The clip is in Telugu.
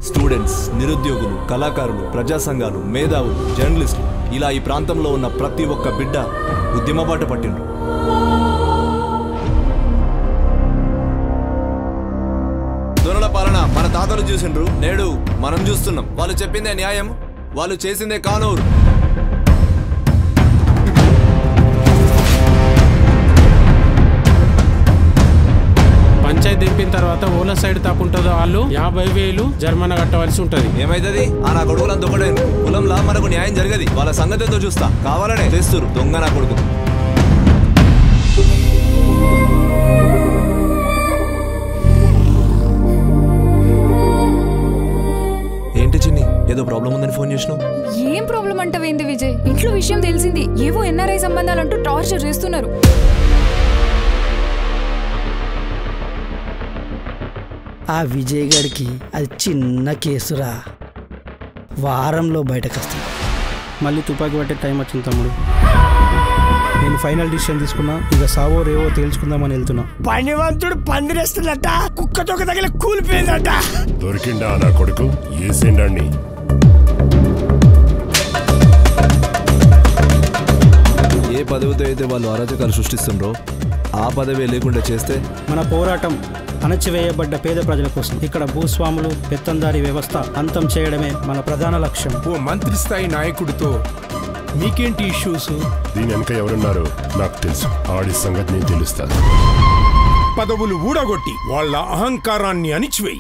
స్టూడెంట్స్, నిరుద్యోగులు, కళాకారులు, ప్రజా సంఘాలు, మేధావులు, జర్నలిస్టులు ఇలా ఈ ప్రాంతంలో ఉన్న ప్రతి ఒక్క బిడ్డ ఉద్యమ బాట పట్టిండ్రు. దొరల పాలన మన తాతలు చూసిండ్రు, నేడు మనం చూస్తున్నాం. వాళ్ళు చెప్పిందే న్యాయం, వాళ్ళు చేసిందే కానూరు. పంచాయతీ దింపిన తర్వాత ఓలా సైడ్ తప్పుంటుందో వాళ్ళు 50,000 జరిమానా కట్టవలసి ఉంటది. ఏమైతుంది? ఆ నా కొడుకులంతా ఒకటే కులంలా మనకు న్యాయం జరగది. వాళ్ళ సంగతితో చూస్తా, కావాలనే చేస్తురు దొంగ నా కొడుకు. ఏంటి చిన్ని, ఏదో ప్రాబ్లం ఉందని ఫోన్ చేసినావు? ఏం ప్రాబ్లం అంటావేంది విజయ్? ఇంట్లో విషయం తెలిసింది, ఏవో ఎన్ఆర్ఐ సంబంధాలంటూ టార్చర్ చేస్తున్నారు. ఆ విజయ్ గారికి అది చిన్న కేసురా, వారంలో బయటకు వస్తుంది. మళ్ళీ తుపాకీ పట్టే టైం వచ్చింది తమ్ముడు. నేను ఫైనల్ డిసిషన్ తీసుకున్నా, ఇక సావో రేవో తేల్చుకుందామని వెళ్తున్నా. పనివంతుడు పందిరేస్తున్నట్ట, కుక్కతో తగిలి కూలిపోయిందట. దొరికిండా నా కొడుకు? ఏసేండండి. ఏ పదవితో అయితే వాళ్ళు అరాచకాలు సృష్టిస్తుండ్రో ఆ పదవి లేకుండా చేస్తే మన పోరాటం అణచివేయబడ్డ పేద ప్రజల కోసం, ఇక్కడ భూస్వాములు పెత్తందారీ వ్యవస్థ అంతం చేయడమే మన ప్రధాన లక్ష్యం. ఓ మంత్రి స్థాయి నాయకుడితో మీకేంటి ఇష్యూస్? దీని వెనక ఎవరున్నారో నాకు తెలుసు, ఆడి సంగతి నేను తెలుస్తాను. పదవులు ఊడగొట్టి వాళ్ళ అహంకారాన్ని అణిచివేయి.